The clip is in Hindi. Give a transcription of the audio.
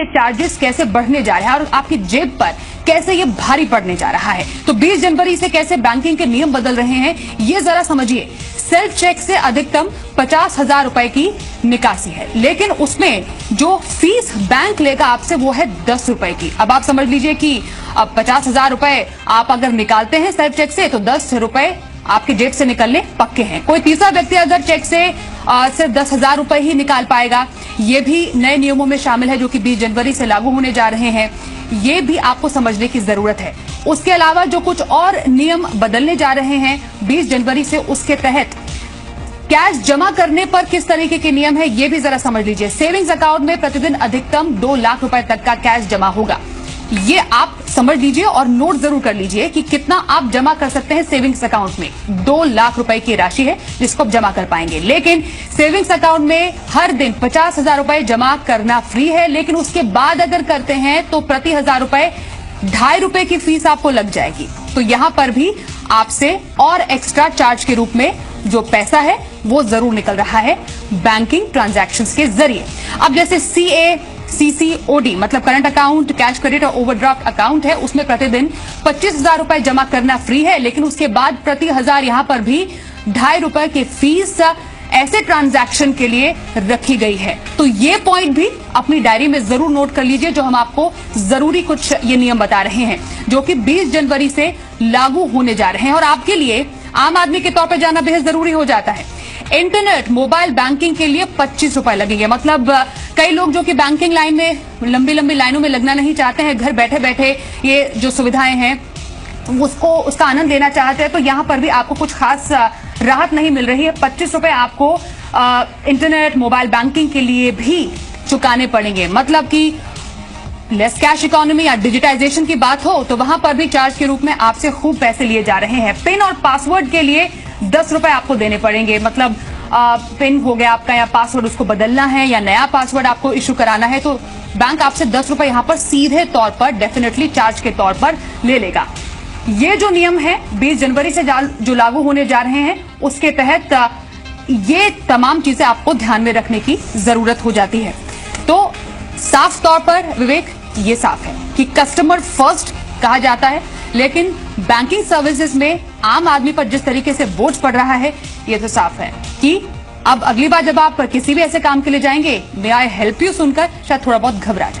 ये चार्जेस कैसे बढ़ने जा रहे हैं और आपकी जेब पर कैसे ये भारी पड़ने जा रहा है। तो 20 जनवरी से कैसे बैंकिंग के नियम बदल रहे हैं ये जरा समझिए। सेल्फ चेक से अधिकतम 50,000 रुपए की निकासी है, लेकिन उसमें जो फीस बैंक लेगा आपसे वो है 10 रुपए की। अब आप समझ लीजिए कि अब 50,000 रुपए आप अगर निकालते हैं सेल्फ चेक से तो 10 रुपए आपकी जेब से निकलने पक्के हैं। कोई तीसरा व्यक्ति अगर चेक से सिर्फ 10,000 रुपए ही निकाल पाएगा, ये भी नए नियमों में शामिल है जो कि 20 जनवरी से लागू होने जा रहे हैं। ये भी आपको समझने की जरूरत है। उसके अलावा जो कुछ और नियम बदलने जा रहे हैं 20 जनवरी से, उसके तहत कैश जमा करने पर किस तरीके के नियम है ये भी जरा समझ लीजिए। सेविंग्स अकाउंट में प्रतिदिन अधिकतम 2 लाख रुपए तक का कैश जमा होगा। ये आप समझ लीजिए और नोट जरूर कर लीजिए कि कितना आप जमा कर सकते हैं सेविंग्स अकाउंट में। 2 लाख रुपए की राशि है जिसको आप जमा कर पाएंगे, लेकिन सेविंग्स अकाउंट में हर दिन 50,000 रुपए जमा करना फ्री है, लेकिन उसके बाद अगर करते हैं तो प्रति 1,000 रुपए 2.5 रुपए की फीस आपको लग जाएगी। तो यहां पर भी आपसे और एक्स्ट्रा चार्ज के रूप में जो पैसा है वो जरूर निकल रहा है बैंकिंग ट्रांजैक्शंस के जरिए। अब जैसे CACCOD मतलब करंट अकाउंट, कैश क्रेडिट और ओवरड्राफ्ट अकाउंट है, उसमें प्रतिदिन 25,000 रुपए जमा करना फ्री है, लेकिन उसके बाद प्रति 1,000 यहां पर भी 2.5 रुपए की फीस ऐसे ट्रांजैक्शन के लिए रखी गई है। तो ये पॉइंट भी अपनी डायरी में जरूर नोट कर लीजिए, जो हम आपको जरूरी कुछ ये नियम बता रहे हैं जो कि 20 जनवरी से लागू होने जा रहे हैं और आपके लिए आम आदमी के तौर पर जाना बेहद जरूरी हो जाता है। इंटरनेट मोबाइल बैंकिंग के लिए 25 रुपए लगेंगे। मतलब कई लोग जो कि बैंकिंग लाइन में लंबी लंबी लाइनों में लगना नहीं चाहते हैं, घर बैठे बैठे ये जो सुविधाएं हैं उसका आनंद लेना चाहते हैं, तो यहां पर भी आपको कुछ खास राहत नहीं मिल रही है। 25 रुपए आपको इंटरनेट मोबाइल बैंकिंग के लिए भी चुकाने पड़ेंगे। मतलब कि लेस कैश इकोनॉमी या डिजिटाइजेशन की बात हो तो वहां पर भी चार्ज के रूप में आपसे खूब पैसे लिए जा रहे हैं। पिन और पासवर्ड के लिए 10 रुपए आपको देने पड़ेंगे। मतलब पिन हो गया आपका या पासवर्ड, उसको बदलना है या नया पासवर्ड आपको इशू कराना है तो बैंक आपसे 10 रुपए यहां पर सीधे तौर पर डेफिनेटली चार्ज के तौर पर ले लेगा। ये जो नियम है 20 जनवरी से जो लागू होने जा रहे हैं उसके तहत ये तमाम चीजें आपको ध्यान में रखने की जरूरत हो जाती है। तो साफ तौर पर विवेक ये साफ है कि कस्टमर फर्स्ट कहा जाता है, लेकिन बैंकिंग सर्विसेज में आम आदमी पर जिस तरीके से बोझ पड़ रहा है ये तो साफ है कि अब अगली बार जब आप किसी भी ऐसे काम के लिए जाएंगे मे आई हेल्प यू सुनकर शायद थोड़ा बहुत घबरा जाए।